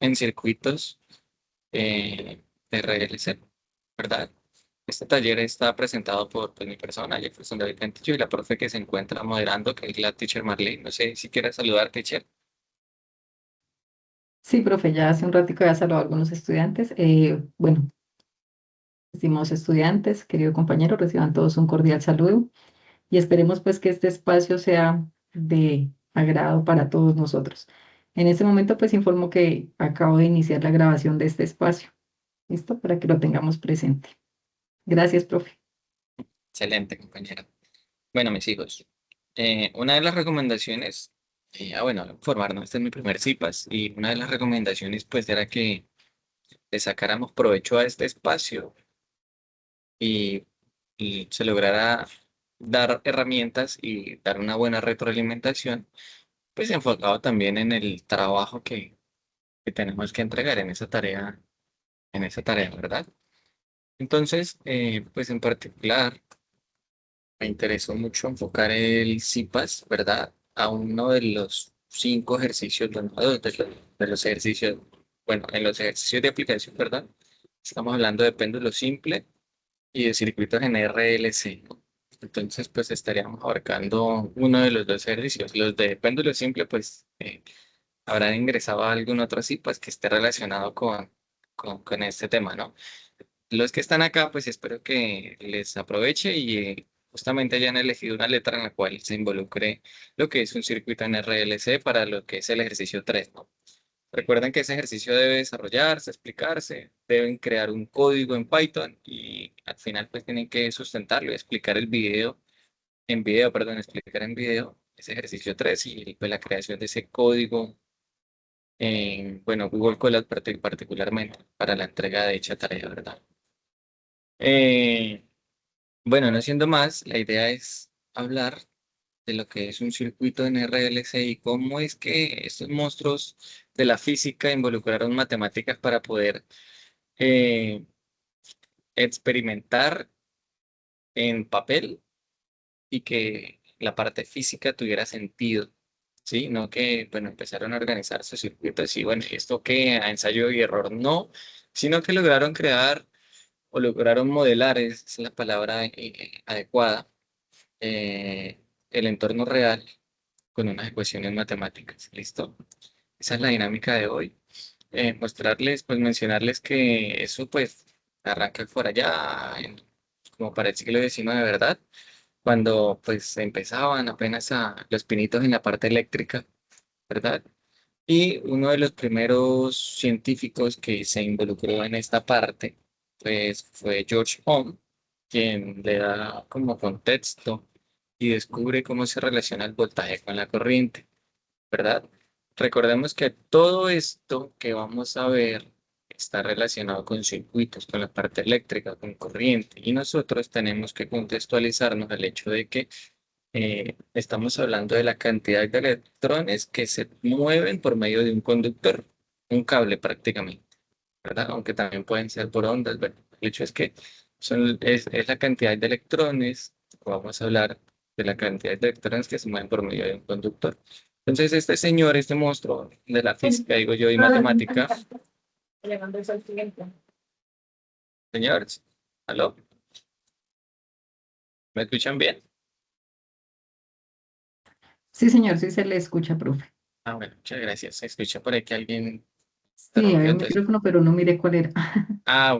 en circuitos de RLC, ¿verdad? Este taller está presentado por pues, mi persona, Jefferson David Cantillo, y la profe que se encuentra moderando, que es la teacher Marlene. No sé si quieres saludar, teacher. Sí, profe, ya hace un ratico ya saludado a algunos estudiantes. Bueno, estimados estudiantes, querido compañero, reciban todos un cordial saludo y esperemos pues que este espacio sea de agrado para todos nosotros. En este momento pues informo que acabo de iniciar la grabación de este espacio. ¿Listo? Para que lo tengamos presente. Gracias, profe. Excelente, compañera. Bueno, mis hijos, una de las recomendaciones, bueno, formarnos, este es mi primer CIPAS, y una de las recomendaciones pues era que le sacáramos provecho a este espacio y, y se lograra dar herramientas y dar una buena retroalimentación, pues enfocado también en el trabajo que tenemos que entregar en esa tarea, ¿verdad? Entonces, pues en particular, me interesó mucho enfocar el CIPAS, ¿verdad? A uno de los 5 ejercicios, bueno, a dos de los ejercicios, bueno, en los ejercicios de aplicación, ¿verdad? Estamos hablando de péndulo simple y de circuitos en RLC, ¿no? Entonces, pues estaríamos abarcando uno de los dos ejercicios. Los de péndulo simple, pues habrán ingresado a algún otro CIPAS que esté relacionado con este tema, ¿no? Los que están acá, pues espero que les aproveche y justamente hayan elegido una letra en la cual se involucre lo que es un circuito en RLC para lo que es el ejercicio 3, ¿no? Recuerden que ese ejercicio debe desarrollarse, explicarse, deben crear un código en Python y al final pues tienen que sustentarlo y explicar el video, perdón, explicar en video ese ejercicio 3 y pues la creación de ese código en, bueno, Google Colab particularmente para la entrega de dicha tarea, ¿verdad? Eh, Bueno, no siendo más, la idea es hablar de lo que es un circuito en RLC y cómo es que estos monstruos de la física involucraron matemáticas para poder eh, experimentar en papel y que la parte física tuviera sentido, ¿sí? No que, bueno, empezaron a organizar sus circuitos y, bueno, esto que a ensayo y error no, sino que lograron crear o lograron modelar, es la palabra adecuada, el entorno real con unas ecuaciones matemáticas. ¿Listo? Esa es la dinámica de hoy. Mostrarles, pues mencionarles que eso pues arranca por allá, como para el siglo XIX, ¿verdad? Cuando pues empezaban apenas los pinitos en la parte eléctrica, ¿verdad? Y uno de los primeros científicos que se involucró en esta parte, pues fue George Ohm, quien le da como contexto y descubre cómo se relaciona el voltaje con la corriente, ¿verdad? Recordemos que todo esto que vamos a ver está relacionado con circuitos, con la parte eléctrica, con corriente, y nosotros tenemos que contextualizarnos al hecho de que estamos hablando de la cantidad de electrones que se mueven por medio de un conductor, un cable prácticamente, ¿verdad? Aunque también pueden ser por ondas, ¿verdad? El hecho es que es la cantidad de electrones, vamos a hablar de la cantidad de electrones que se mueven por medio de un conductor. Entonces, este señor, este monstruo de la física, digo yo, y matemática, señor, ¿aló? ¿Me escuchan bien? Sí, señor, sí se le escucha, profe. Ah, bueno, muchas gracias. Se escucha por ahí que alguien Sí, interrumpió, había un entonces. micrófono, pero no miré cuál era.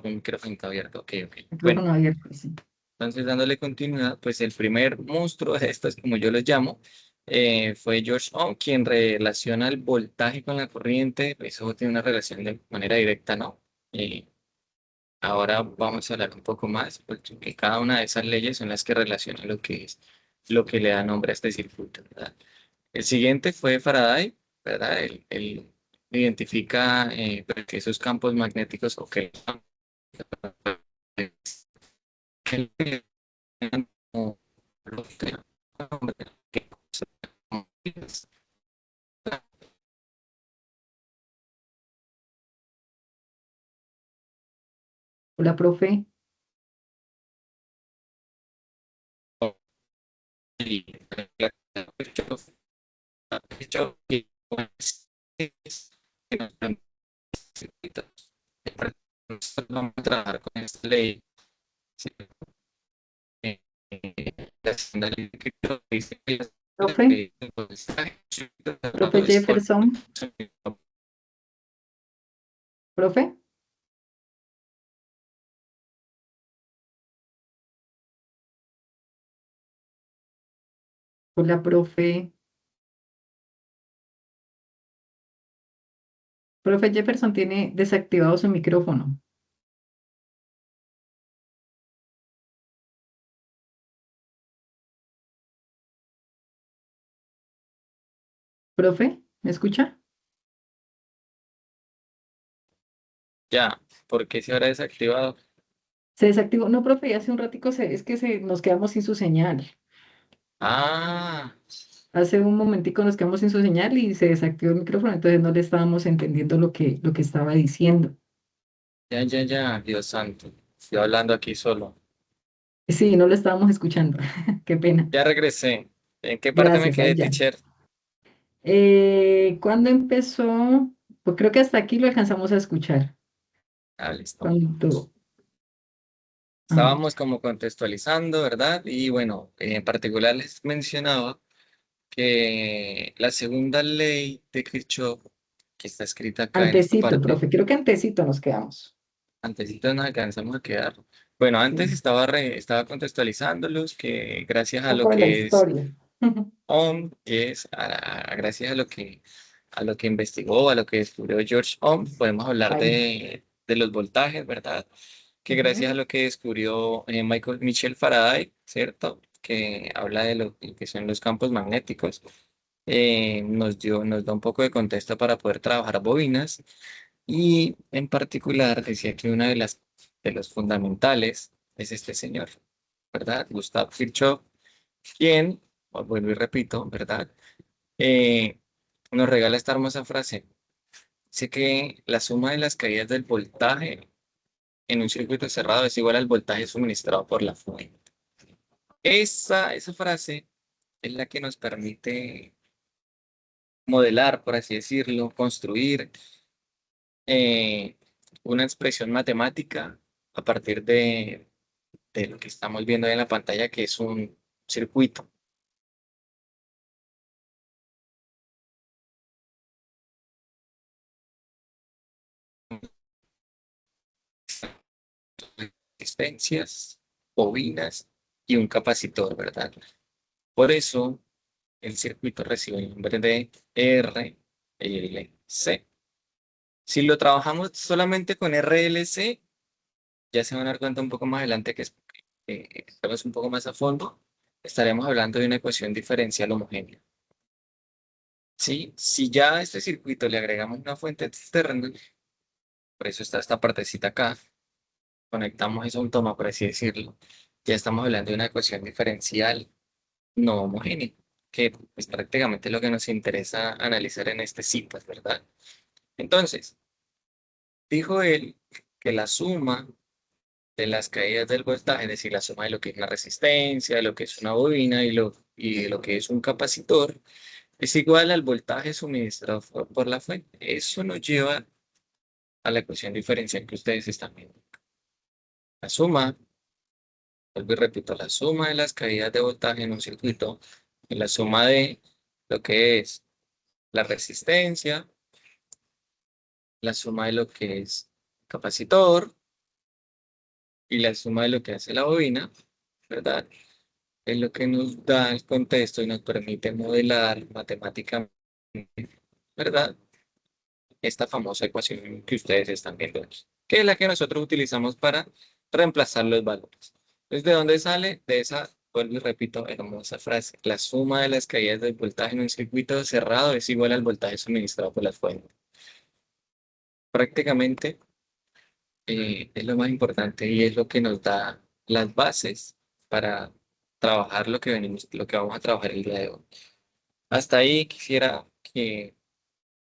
Un micrófono abierto, ok, ok. Bueno, Micrófono abierto, sí. entonces dándole continuidad, pues el primer monstruo de estos, como yo los llamo, fue George Ohm, quien relaciona el voltaje con la corriente. Eso tiene una relación de manera directa, ¿no? Eh, Ahora vamos a hablar un poco más, porque cada una de esas leyes son las que relacionan lo que es, lo que le da nombre a este circuito, ¿verdad? El siguiente fue Faraday, ¿verdad? Él identifica que esos campos magnéticos o que como Hola, profe. vamos a trabajar con esta ley. ¿Sí? La segunda ley que dice que las Profe, leyes del porcentaje profe es por Jefferson, profe, hola, profe. Profe Jefferson tiene desactivado su micrófono. Profe, ¿me escucha? ya, porque se habrá desactivado. Se desactivó. No, profe, hace un ratico es que nos quedamos sin su señal. Ah, Hace un momentico nos quedamos sin su señal y se desactivó el micrófono, entonces no le estábamos entendiendo lo que estaba diciendo. ya, Dios santo. Estoy hablando aquí solo. Sí, no lo estábamos escuchando. Qué pena. Ya regresé. ¿En qué parte me Gracias, ahí quedé, ya. teacher? ¿Cuándo empezó? Pues creo que hasta aquí lo alcanzamos a escuchar. Ah, listo. Cuando, a ver, Estábamos como contextualizando, ¿verdad? Y bueno, en particular les mencionaba que la segunda ley de Kirchhoff, que está escrita acá en esta antecito, parte, profe, creo que antecito nos quedamos. antesito nos alcanzamos a quedar. Bueno, antes Sí, estaba contextualizándolos que gracias a un lo poco de la que es historia. Ohm, gracias a lo que investigó, a lo que descubrió George Ohm, podemos hablar Ahí. de los voltajes, ¿verdad? Que gracias a Ujú. lo que descubrió Michel Faraday, ¿cierto? Que habla de lo que son los campos magnéticos, nos da un poco de contexto para poder trabajar bobinas y en particular decía que una de los fundamentales es este señor, ¿verdad? Gustav Kirchhoff, quien, vuelvo y repito, ¿verdad? Eh, nos regala esta hermosa frase. Dice que la suma de las caídas del voltaje en un circuito cerrado es igual al voltaje suministrado por la fuente. Esa frase es la que nos permite modelar, por así decirlo, construir eh, una expresión matemática a partir de lo que estamos viendo ahí en la pantalla, que es un circuito. Resistencias, bobinas y un capacitor, ¿verdad? Por eso el circuito recibe el nombre de RLC. Si lo trabajamos solamente con RLC, ya se van a dar cuenta un poco más adelante que estamos un poco más a fondo, estaremos hablando de una ecuación diferencial homogénea. ¿Sí? Si ya a este circuito le agregamos una fuente externa, por eso está esta partecita acá, conectamos eso a un toma, por así decirlo, ya estamos hablando de una ecuación diferencial no homogénea, que es prácticamente lo que nos interesa analizar en este CIPAS, ¿verdad? Entonces, dijo él que la suma de las caídas del voltaje, es decir, la suma de lo que es una resistencia, de lo que es una bobina y de lo que es un capacitor, es igual al voltaje suministrado por la fuente. Eso nos lleva a la ecuación diferencial que ustedes están viendo. La suma, vuelvo y repito, la suma de las caídas de voltaje en un circuito y la suma de lo que es la resistencia, la suma de lo que es capacitor y la suma de lo que hace la bobina, ¿verdad? Es lo que nos da el contexto y nos permite modelar matemáticamente, ¿verdad? Esta famosa ecuación que ustedes están viendo aquí, que es la que nosotros utilizamos para reemplazar los valores. Entonces, ¿de dónde sale? De esa, vuelvo y repito, hermosa frase. La suma de las caídas del voltaje en un circuito cerrado es igual al voltaje suministrado por la fuente. Prácticamente es lo más importante y es lo que nos da las bases para trabajar lo que vamos a trabajar el día de hoy. Hasta ahí quisiera que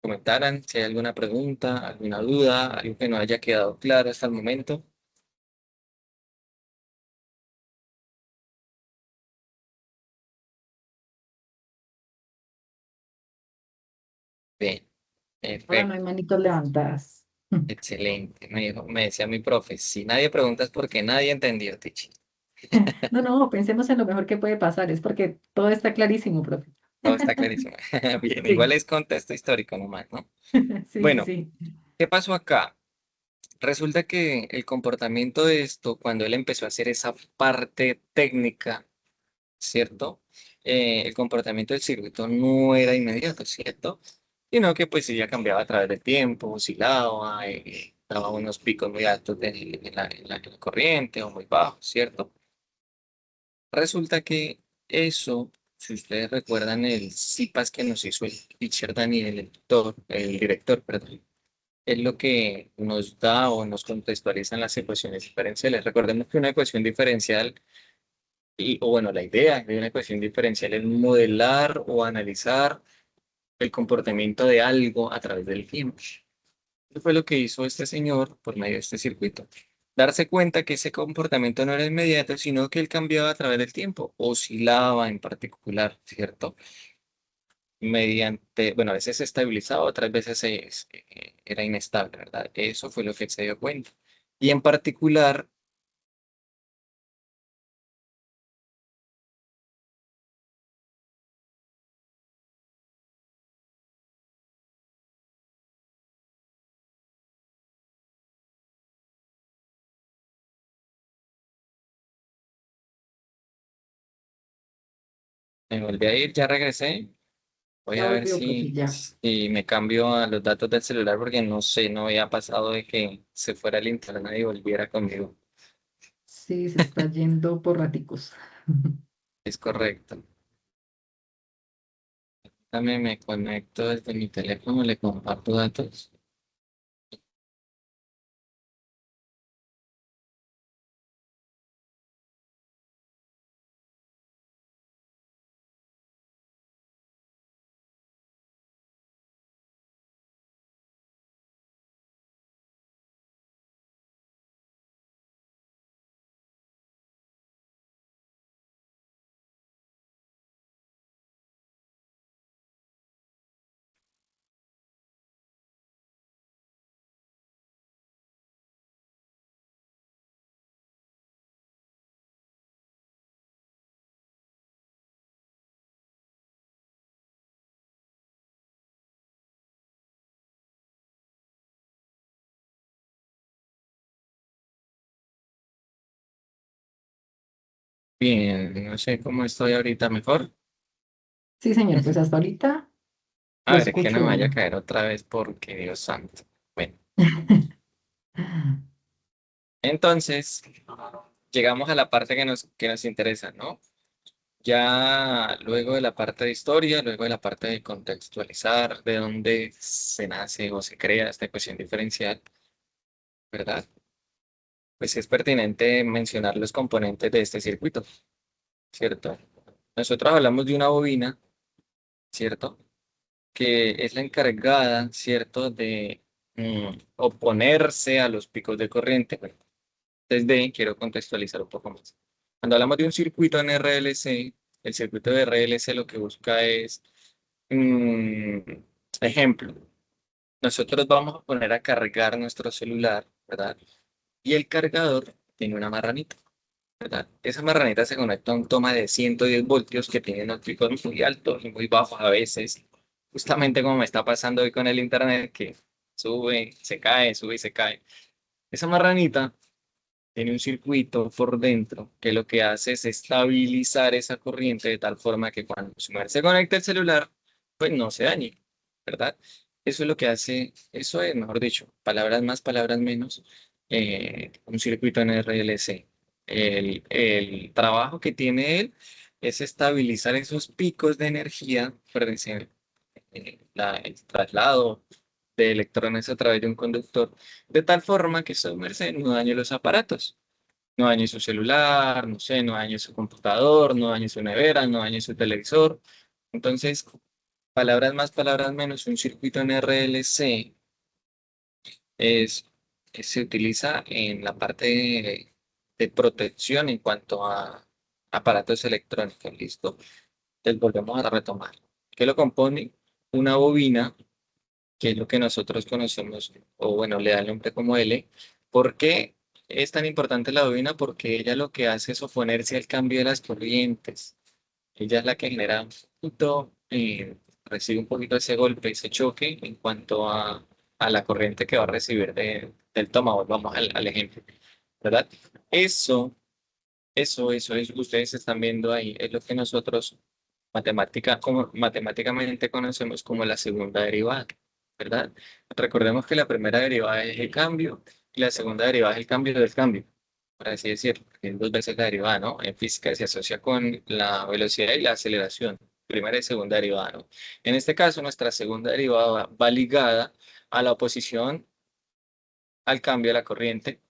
comentaran si hay alguna pregunta, alguna duda, algo que no haya quedado claro hasta el momento. Bien, Ahora no hay perfecto. manitos levantadas. Excelente. Me decía mi profe, si nadie pregunta es porque nadie entendió, Tichi. No, no, pensemos en lo mejor que puede pasar, es porque todo está clarísimo, profe. Todo está clarísimo. Bien, igual Sí, es contexto histórico nomás, ¿no? sí, sí, Bueno, sí. ¿qué pasó acá? Resulta que el comportamiento de esto, cuando él empezó a hacer esa parte técnica, ¿cierto? El comportamiento del circuito no era inmediato, ¿cierto? Sino que pues ella cambiaba a través del tiempo, oscilaba, daba unos picos muy altos en la corriente o muy bajos, ¿cierto? Resulta que eso, si ustedes recuerdan el CIPAS que nos hizo el teacher Daniel, el director, perdón, es lo que nos da o nos contextualiza en las ecuaciones diferenciales. Recordemos que una ecuación diferencial, o bueno, la idea de una ecuación diferencial es modelar o analizar el comportamiento de algo a través del tiempo. Eso fue lo que hizo este señor por medio de este circuito. Darse cuenta que ese comportamiento no era inmediato, sino que él cambiaba a través del tiempo, oscilaba en particular, ¿cierto? Mediante, bueno, a veces se estabilizaba, otras veces era inestable, ¿verdad? Eso fue lo que él se dio cuenta. Y en particular, me volví a ir, ya regresé. Voy Ya a ver volvió, profe, ya. si me cambio a los datos del celular porque no sé, no había pasado de que se fuera el internet y volviera conmigo. Sí, se está yendo por raticos. Es correcto. También me conecto desde mi teléfono, le comparto datos. Bien, no sé cómo estoy ahorita mejor. Sí, señor, pues hasta ahorita A lo ver, que no escucho me vaya a bien. caer otra vez porque Dios santo. Bueno, entonces llegamos a la parte que nos interesa, ¿no? Ya luego de la parte de historia, luego de la parte de contextualizar de dónde se nace o se crea esta ecuación diferencial, ¿verdad? Pues es pertinente mencionar los componentes de este circuito, ¿cierto? Nosotros hablamos de una bobina, ¿cierto? Que es la encargada, ¿cierto?, de oponerse a los picos de corriente. Bueno, desde, quiero contextualizar un poco más. Cuando hablamos de un circuito en RLC, el circuito de RLC lo que busca es, mm, ejemplo, nosotros vamos a poner a cargar nuestro celular, ¿verdad? Y el cargador tiene una marranita, ¿verdad? Esa marranita se conecta a un toma de 110 voltios que tiene unos picos muy altos y muy bajos a veces, justamente como me está pasando hoy con el internet, que sube, se cae, sube y se cae. Esa marranita tiene un circuito por dentro que lo que hace es estabilizar esa corriente de tal forma que cuando su mujer se conecte al celular, pues no se dañe, ¿verdad? Eso es lo que hace, eso es, mejor dicho, palabras más, palabras menos, un circuito en RLC. El trabajo que tiene él es estabilizar esos picos de energía, acuérdense, el traslado de electrones a través de un conductor, de tal forma que su merced no dañe los aparatos. No dañe su celular, no sé, no dañe su computador, no dañe su nevera, no dañe su televisor. Entonces, palabras más, palabras menos, un circuito en RLC es, se utiliza en la parte de protección en cuanto a aparatos electrónicos, ¿listo? Entonces volvemos a retomar. ¿Qué lo compone? Una bobina, que es lo que nosotros conocemos, o bueno, le da el nombre como L. ¿Por qué es tan importante la bobina? Porque ella lo que hace es oponerse al cambio de las corrientes. Ella es la que genera un poquito, recibe un poquito ese golpe, ese choque en cuanto a la corriente que va a recibir del tomador. Vamos al ejemplo, ¿verdad? Eso, eso es lo que ustedes están viendo ahí, es lo que nosotros matemáticamente conocemos como la segunda derivada, ¿verdad? Recordemos que la primera derivada es el cambio y la segunda derivada es el cambio del cambio, por así decirlo, porque es dos veces la derivada, ¿no? En física se asocia con la velocidad y la aceleración, primera y segunda derivada, ¿no? En este caso, nuestra segunda derivada va ligada a la oposición al cambio de la corriente,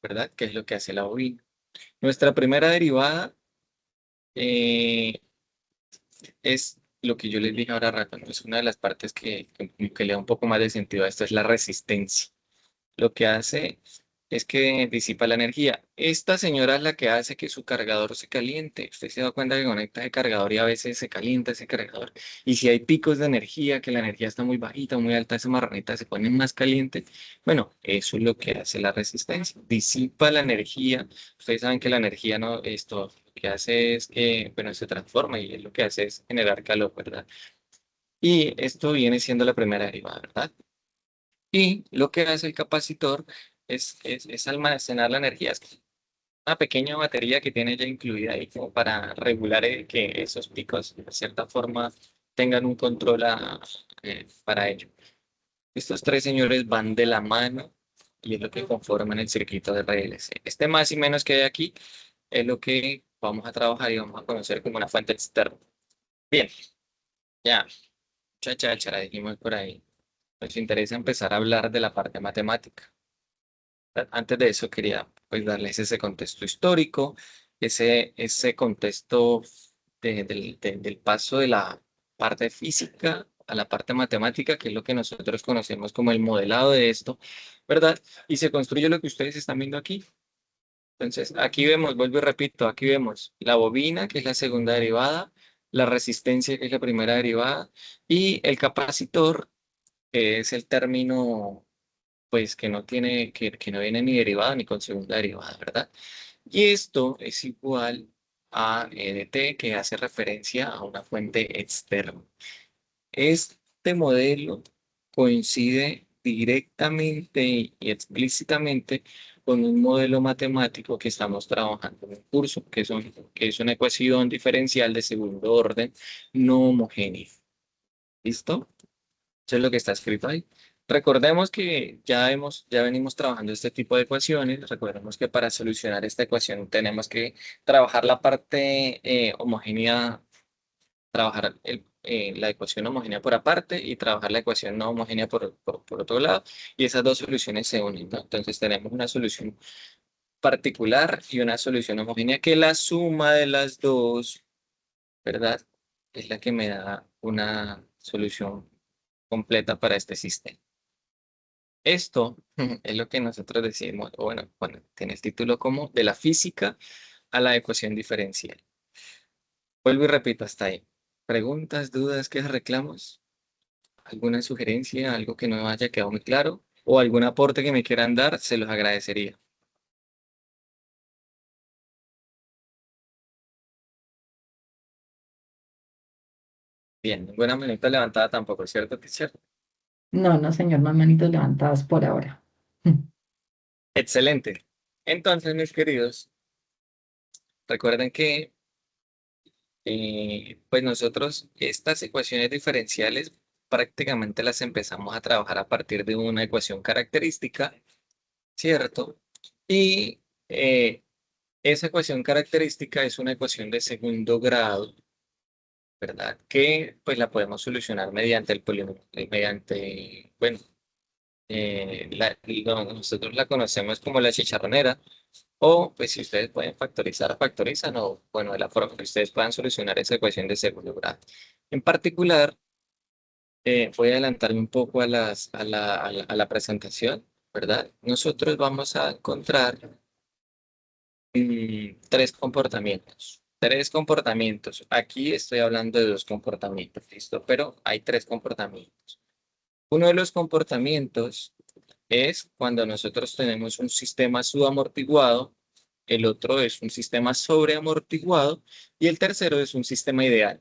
¿verdad? Que es lo que hace la bobina. Nuestra primera derivada eh, es lo que yo les dije ahora rato, ¿no? Es una de las partes que le da un poco más de sentido a esto, es la resistencia. Lo que hace es que disipa la energía. Esta señora es la que hace que su cargador se caliente. Usted se da cuenta que conecta el cargador y a veces se calienta ese cargador. Y si hay picos de energía, que la energía está muy bajita, muy alta, esa marranita se pone más caliente. Bueno, eso es lo que hace la resistencia. Disipa la energía. Ustedes saben que la energía no, esto lo que hace es que, bueno, se transforma y lo que hace es generar calor, ¿verdad? Y esto viene siendo la primera derivada, ¿verdad? Y lo que hace el capacitor es almacenar la energía. Es una pequeña batería que tiene ya incluida ahí como para regular que esos picos de cierta forma tengan un control para ello. Estos tres señores van de la mano y es lo que conforman el circuito de RLC. Este más y menos que hay aquí es lo que vamos a trabajar y vamos a conocer como una fuente externa. Bien, ya, la dijimos por ahí. Nos interesa empezar a hablar de la parte matemática. Antes de eso quería pues darles ese contexto histórico, ese contexto del paso de la parte física a la parte matemática, que es lo que nosotros conocemos como el modelado de esto, ¿verdad? Y se construye lo que ustedes están viendo aquí. Entonces, aquí vemos, vuelvo y repito, aquí vemos la bobina, que es la segunda derivada, la resistencia, que es la primera derivada, y el capacitor, que es el término pues que no tiene, que no viene ni derivada ni con segunda derivada, ¿verdad? Y esto es igual a EDT, que hace referencia a una fuente externa. Este modelo coincide directamente y explícitamente con un modelo matemático que estamos trabajando en el curso, que es una ecuación diferencial de segundo orden no homogénea. ¿Listo? Eso es lo que está escrito ahí. Recordemos que ya venimos trabajando este tipo de ecuaciones. Recordemos que para solucionar esta ecuación tenemos que trabajar la parte homogénea, trabajar la ecuación homogénea por aparte y trabajar la ecuación no homogénea por otro lado. Y esas dos soluciones se unen, ¿no? Entonces tenemos una solución particular y una solución homogénea que la suma de las dos, ¿verdad? Es la que me da una solución completa para este sistema. Esto es lo que nosotros decimos, o bueno, tiene el título como de la física a la ecuación diferencial. Vuelvo y repito hasta ahí. ¿Preguntas, dudas, quejas, reclamos? ¿Alguna sugerencia, algo que no haya quedado muy claro? ¿O algún aporte que me quieran dar? Se los agradecería. Bien, buena manita levantada tampoco, ¿cierto, teacher? No, no, señor, más manitos levantadas por ahora. Excelente. Entonces, mis queridos, recuerden que pues nosotros estas ecuaciones diferenciales prácticamente las empezamos a trabajar a partir de una ecuación característica, ¿cierto? Y esa ecuación característica es una ecuación de segundo grado, ¿verdad? Que pues la podemos solucionar mediante el polinomio, mediante, bueno, nosotros la conocemos como la chicharronera, o pues si ustedes pueden factorizar, factorizan, o bueno, de la forma que ustedes puedan solucionar esa ecuación de segundo grado. En particular, voy a adelantarme un poco a la presentación, ¿verdad? Nosotros vamos a encontrar tres comportamientos. Tres comportamientos. Aquí estoy hablando de dos comportamientos, ¿listo? Pero hay tres comportamientos. Uno de los comportamientos es cuando nosotros tenemos un sistema subamortiguado, el otro es un sistema sobreamortiguado y el tercero es un sistema ideal.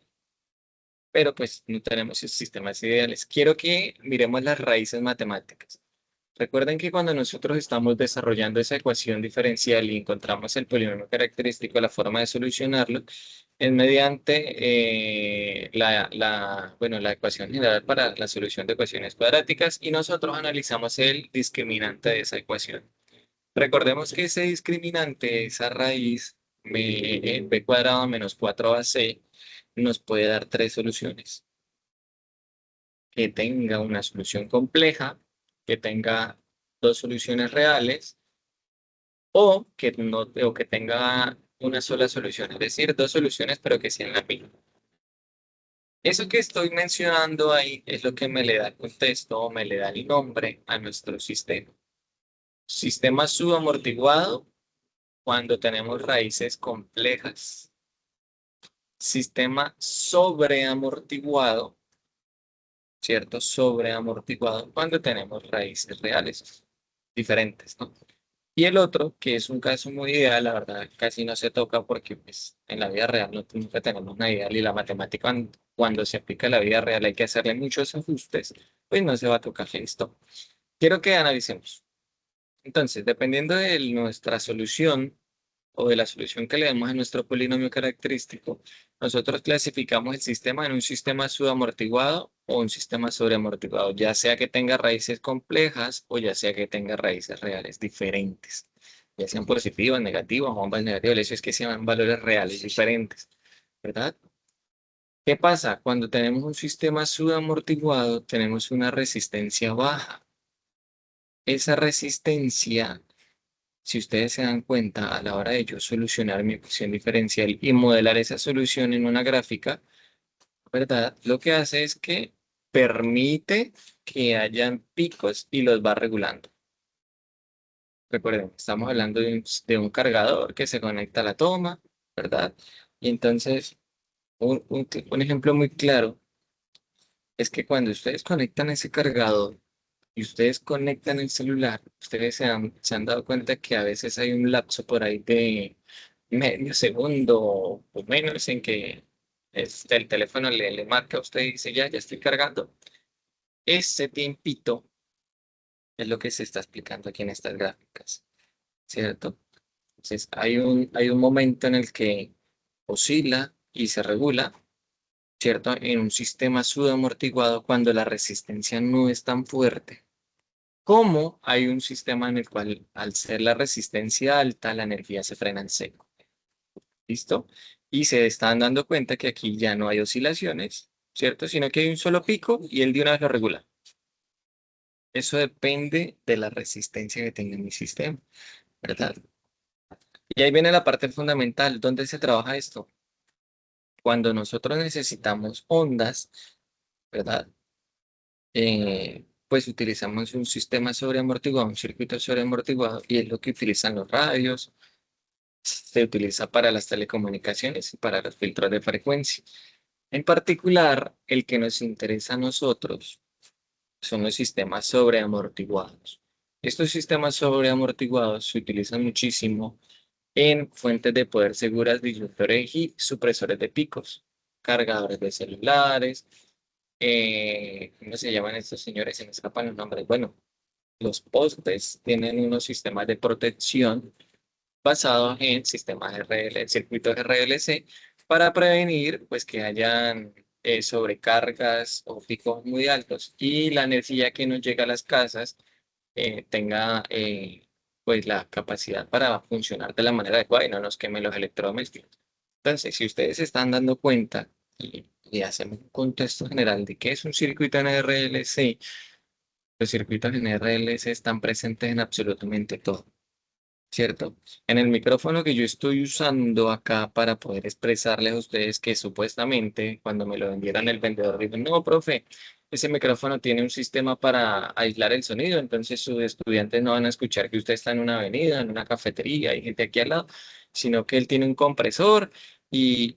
Pero pues no tenemos esos sistemas ideales. Quiero que miremos las raíces matemáticas. Recuerden que cuando nosotros estamos desarrollando esa ecuación diferencial y encontramos el polinomio característico, la forma de solucionarlo es mediante bueno, la ecuación general para la solución de ecuaciones cuadráticas y nosotros analizamos el discriminante de esa ecuación. Recordemos que ese discriminante, esa raíz b cuadrado menos 4ac, nos puede dar tres soluciones. Que tenga una solución compleja, que tenga dos soluciones reales o que, no, o que tenga una sola solución, es decir, dos soluciones pero que sean la misma. Eso que estoy mencionando ahí es lo que me le da el contexto o me le da el nombre a nuestro sistema. Sistema subamortiguado cuando tenemos raíces complejas. Sistema sobreamortiguado, ¿cierto? Sobreamortiguado cuando tenemos raíces reales diferentes, ¿no? Y el otro, que es un caso muy ideal, la verdad casi no se toca porque pues, en la vida real no, nunca tenemos una ideal y la matemática cuando se aplica a la vida real hay que hacerle muchos ajustes, pues no se va a tocar esto. Quiero que analicemos. Entonces, dependiendo de nuestra solución o de la solución que le demos a nuestro polinomio característico, nosotros clasificamos el sistema en un sistema subamortiguado o un sistema sobreamortiguado, ya sea que tenga raíces complejas o ya sea que tenga raíces reales diferentes, ya sean positivas, negativas o ambas negativas. El hecho es que sean valores reales diferentes, ¿verdad? ¿Qué pasa? Cuando tenemos un sistema subamortiguado, tenemos una resistencia baja. Esa resistencia, si ustedes se dan cuenta a la hora de yo solucionar mi ecuación diferencial y modelar esa solución en una gráfica, ¿verdad? Lo que hace es que permite que hayan picos y los va regulando. Recuerden, estamos hablando de un cargador que se conecta a la toma, ¿verdad? Y entonces, un ejemplo muy claro es que cuando ustedes conectan ese cargador y ustedes conectan el celular, ustedes se han dado cuenta que a veces hay un lapso por ahí de medio segundo o menos en que el teléfono le marca a usted y dice, ya estoy cargando. Ese tiempito es lo que se está explicando aquí en estas gráficas, ¿cierto? Entonces, hay un momento en el que oscila y se regula, ¿cierto? En un sistema subamortiguado cuando la resistencia no es tan fuerte. Como hay un sistema en el cual, al ser la resistencia alta, la energía se frena en seco. ¿Listo? Y se están dando cuenta que aquí ya no hay oscilaciones, ¿cierto? Sino que hay un solo pico y él de una vez lo regula. Eso depende de la resistencia que tenga mi sistema, ¿verdad? Y ahí viene la parte fundamental. ¿Dónde se trabaja esto? Cuando nosotros necesitamos ondas, ¿verdad? Pues utilizamos un sistema sobreamortiguado, un circuito sobreamortiguado, y es lo que utilizan los radios, se utiliza para las telecomunicaciones y para los filtros de frecuencia. En particular, el que nos interesa a nosotros son los sistemas sobreamortiguados. Estos sistemas sobreamortiguados se utilizan muchísimo en fuentes de poder seguras, disyuntores y supresores de picos, cargadores de celulares. ¿Cómo se llaman estos señores? Se me escapan los nombres. Bueno, los postes tienen unos sistemas de protección basados en sistemas RL, circuitos RLC, para prevenir pues, que hayan sobrecargas o picos muy altos y la energía que nos llega a las casas tenga pues, la capacidad para funcionar de la manera adecuada y no nos queme los electrodomésticos. Entonces, si ustedes se están dando cuenta y hacemos un contexto general de qué es un circuito en RLC, los circuitos en RLC están presentes en absolutamente todo. ¿Cierto? En el micrófono que yo estoy usando acá para poder expresarles a ustedes que supuestamente cuando me lo vendieran el vendedor dijo, no, profe, ese micrófono tiene un sistema para aislar el sonido, entonces sus estudiantes no van a escuchar que usted está en una avenida, en una cafetería, hay gente aquí al lado, sino que él tiene un compresor y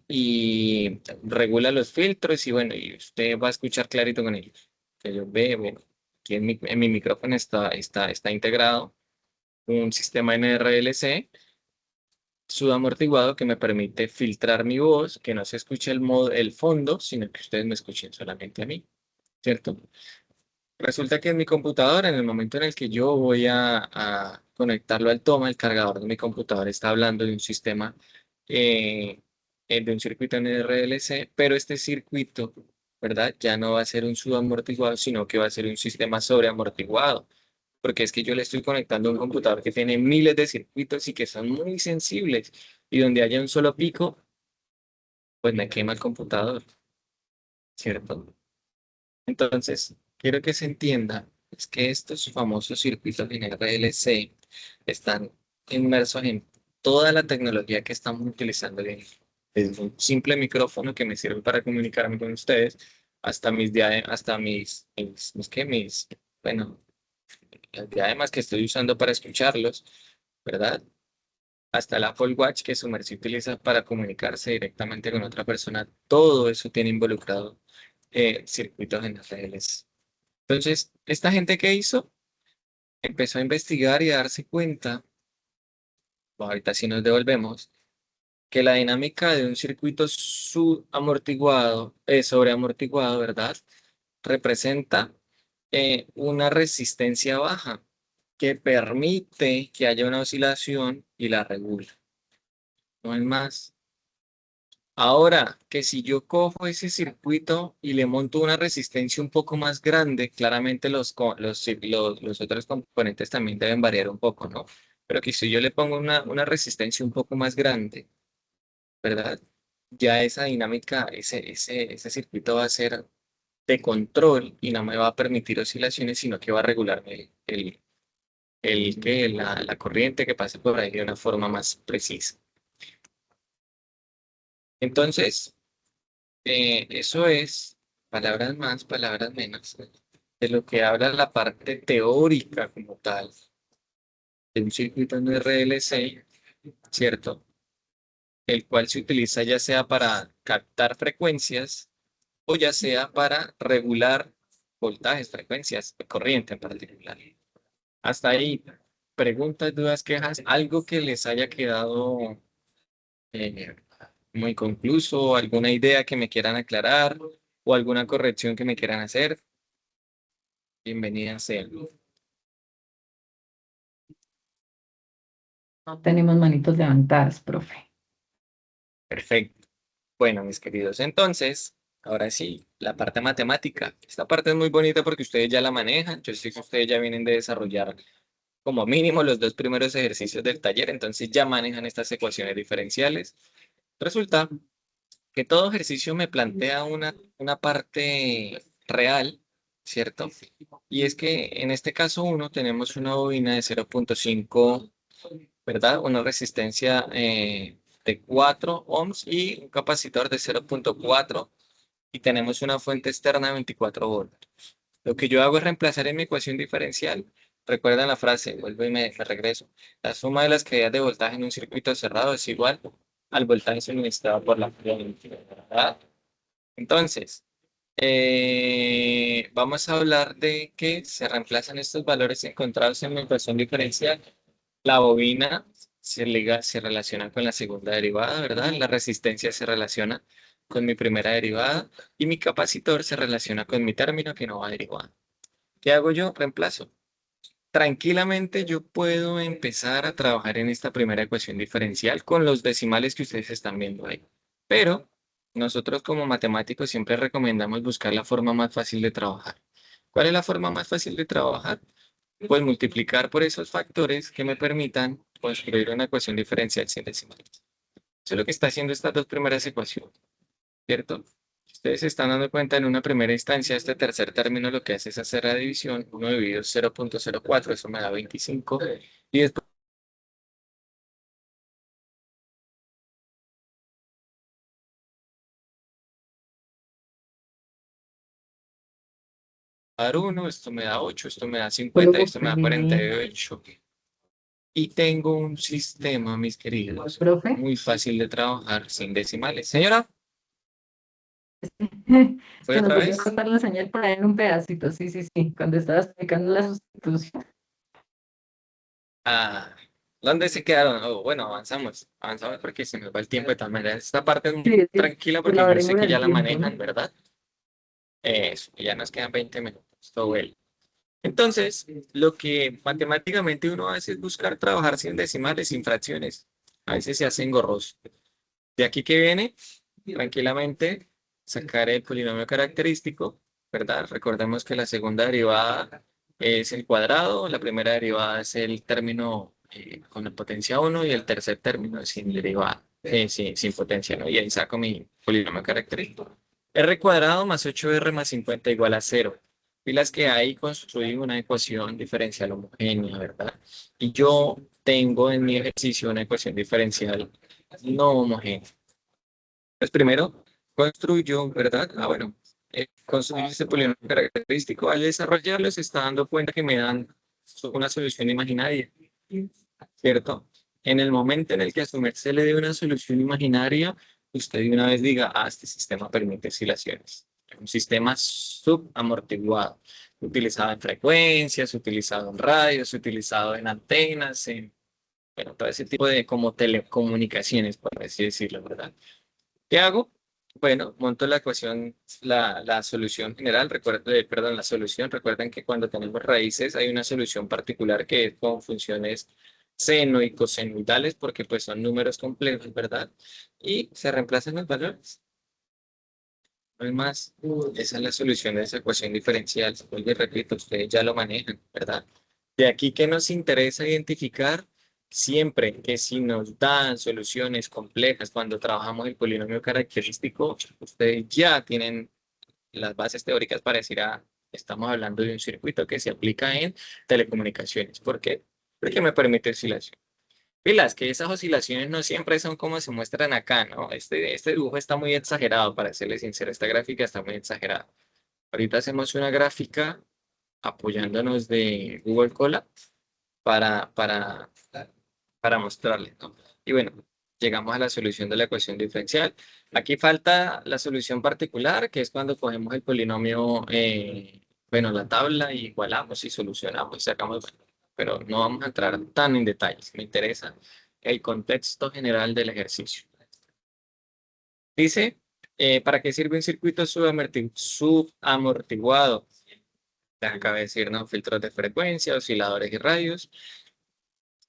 regula los filtros y bueno, y usted va a escuchar clarito con ellos. Que yo ve, bueno. aquí en mi micrófono está integrado un sistema NRLC subamortiguado que me permite filtrar mi voz, que no se escuche el fondo, sino que ustedes me escuchen solamente a mí, ¿cierto? Resulta que en mi computadora, en el momento en el que yo voy a conectarlo al toma, el cargador de mi computadora está hablando de un sistema, eh, de un circuito NRLC, pero este circuito, ¿verdad? Ya no va a ser un subamortiguado, sino que va a ser un sistema sobreamortiguado, porque es que yo le estoy conectando a un computador que tiene miles de circuitos y que son muy sensibles, y donde haya un solo pico, pues me quema el computador, ¿cierto? Entonces, quiero que se entienda es que estos famosos circuitos en RLC están inmersos en toda la tecnología que estamos utilizando hoy en día. Desde un simple micrófono que me sirve para comunicarme con ustedes, hasta bueno, las diademas que estoy usando para escucharlos, ¿verdad? Hasta el Apple Watch que su merced utiliza para comunicarse directamente con otra persona. Todo eso tiene involucrado circuitos en RLC. Entonces, esta gente que hizo empezó a investigar y a darse cuenta, ahorita sí nos devolvemos, que la dinámica de un circuito subamortiguado, sobreamortiguado, ¿verdad? Representa una resistencia baja que permite que haya una oscilación y la regula. No es más. Ahora, que si yo cojo ese circuito y le monto una resistencia un poco más grande, claramente los otros componentes también deben variar un poco, ¿no? Pero que si yo le pongo una resistencia un poco más grande, ¿verdad? Ya esa dinámica, ese circuito va a ser de control y no me va a permitir oscilaciones, sino que va a regularme la corriente que pase por ahí de una forma más precisa. Entonces, eso es, palabras más, palabras menos, de lo que habla la parte teórica como tal de un circuito en RLC, ¿cierto? El cual se utiliza ya sea para captar frecuencias o ya sea para regular voltajes, frecuencias, corriente en particular. Hasta ahí, preguntas, dudas, quejas, algo que les haya quedado eh, muy concluso, alguna idea que me quieran aclarar o alguna corrección que me quieran hacer. Bienvenida sea. No tenemos manitos levantadas, profe. Perfecto. Bueno, mis queridos, entonces, ahora sí, la parte matemática. Esta parte es muy bonita porque ustedes ya la manejan. Yo sé que ustedes ya vienen de desarrollar como mínimo los dos primeros ejercicios del taller, entonces ya manejan estas ecuaciones diferenciales. Resulta que todo ejercicio me plantea una parte real, ¿cierto? Y es que en este caso uno tenemos una bobina de 0,5, ¿verdad? Una resistencia de 4 ohms y un capacitor de 0,4 y tenemos una fuente externa de 24 voltios. Lo que yo hago es reemplazar en mi ecuación diferencial. Recuerdan la frase, vuelvo y me regreso. La suma de las caídas de voltaje en un circuito cerrado es igual al voltaje suministrado por la fuente, ¿verdad? Entonces, vamos a hablar de que se reemplazan estos valores encontrados en la ecuación diferencial. La bobina se relaciona con la segunda derivada, ¿verdad? La resistencia se relaciona con mi primera derivada y mi capacitor se relaciona con mi término que no va derivado. ¿Qué hago yo? Reemplazo. Tranquilamente yo puedo empezar a trabajar en esta primera ecuación diferencial con los decimales que ustedes están viendo ahí. Pero nosotros como matemáticos siempre recomendamos buscar la forma más fácil de trabajar. ¿Cuál es la forma más fácil de trabajar? Pues multiplicar por esos factores que me permitan construir una ecuación diferencial sin decimales. Eso es lo que está haciendo estas dos primeras ecuaciones, ¿cierto? Ustedes se están dando cuenta en una primera instancia, este tercer término lo que hace es hacer la división, 1 dividido 0,04, eso me da 25, y después dar 1, esto me da 8, esto me da 50 y Luego, esto me da 48. Y tengo un sistema, mis queridos, profe. muy fácil de trabajar sin decimales. Señora, ¿Fue Se nos otra volvió a vez? cortar la señal por ahí en un pedacito, sí, sí, sí, cuando estaba explicando la sustitución. Ah, ¿dónde se quedaron? Oh, bueno, avanzamos porque se nos va el tiempo de tal manera. Esta parte es Sí, muy es tranquila por la porque yo sé breve que ya del la tiempo, manejan, ¿no? ¿verdad? Eso, y ya nos quedan 20 minutos, todo bueno. Entonces, lo que matemáticamente uno hace es buscar trabajar sin decimales, sin fracciones. A veces se hace engorroso. De aquí que viene, tranquilamente, sacar el polinomio característico, ¿verdad? Recordemos que la segunda derivada es el cuadrado, la primera derivada es el término con la potencia uno y el tercer término es sin derivada, sin potencia, ¿no? Y ahí saco mi polinomio característico. R cuadrado más 8R más 50 igual a cero. Pilas que ahí construí una ecuación diferencial homogénea, ¿verdad? Y yo tengo en mi ejercicio una ecuación diferencial no homogénea. Pues primero construyo, ¿verdad? Bueno, construyo este polinomio característico. Al desarrollarlo se está dando cuenta que me dan una solución imaginaria, ¿cierto? En el momento en el que a su merced le dé una solución imaginaria, usted de una vez diga, ah, este sistema permite oscilaciones. Es un sistema subamortiguado, utilizado en frecuencias, utilizado en radios, utilizado en antenas, en, bueno, todo ese tipo de como telecomunicaciones, por así decirlo, ¿verdad? ¿Qué hago? Bueno, monto la ecuación, la solución general, perdón, la solución. Recuerden que cuando tenemos raíces hay una solución particular que es con funciones seno y cosenoidales porque pues son números complejos, ¿verdad? Y se reemplazan los valores. No hay más. Esa es la solución de esa ecuación diferencial. Vuelvo y repito, ustedes ya lo manejan, ¿verdad? De aquí que nos interesa identificar siempre que si nos dan soluciones complejas cuando trabajamos el polinomio característico, ustedes ya tienen las bases teóricas para decir, ah, estamos hablando de un circuito que se aplica en telecomunicaciones. ¿Por qué? Porque me permite oscilación. Pilas, que esas oscilaciones no siempre son como se muestran acá, ¿no? Este dibujo está muy exagerado, para serles sincero, esta gráfica está muy exagerada. Ahorita hacemos una gráfica apoyándonos de Google Colab para, para, para mostrarles, ¿no? Y bueno, llegamos a la solución de la ecuación diferencial. Aquí falta la solución particular, que es cuando cogemos el polinomio, bueno, la tabla y igualamos y solucionamos y sacamos, pero no vamos a entrar tan en detalles. Me interesa el contexto general del ejercicio. Dice, ¿para qué sirve un circuito subamortiguado? Acaba de decir, ¿no? Filtros de frecuencia, osciladores y radios.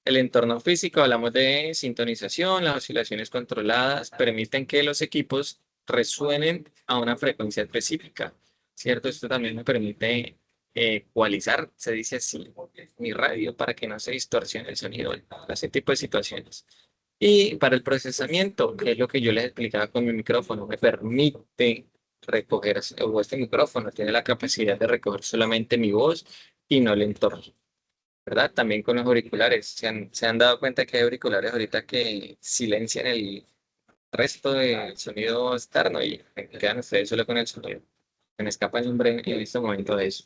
El entorno físico, hablamos de sintonización, las oscilaciones controladas permiten que los equipos resuenen a una frecuencia específica, ¿cierto? Esto también me permite ecualizar, se dice así, mi radio para que no se distorsione el sonido, ese tipo de situaciones. Y para el procesamiento, que es lo que yo les explicaba con mi micrófono, me permite recoger, o este micrófono tiene la capacidad de recoger solamente mi voz y no el entorno. ¿Verdad? También con los auriculares. Se han dado cuenta que hay auriculares ahorita que silencian el resto del sonido externo y quedan ustedes solo con el sonido. Se me escapa el nombre en este momento de eso.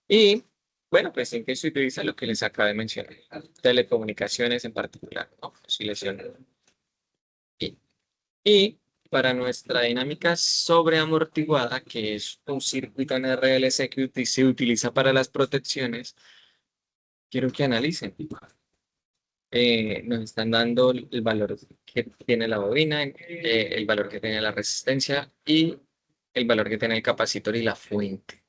Y bueno, pues en qué se utiliza lo que les acabo de mencionar. Telecomunicaciones en particular, ¿no? Oscilación. Y, y para nuestra dinámica sobreamortiguada, que es un circuito en RLC que se utiliza para las protecciones, quiero que analicen. Nos están dando el valor que tiene la bobina, el valor que tiene la resistencia y el valor que tiene el capacitor y la fuente.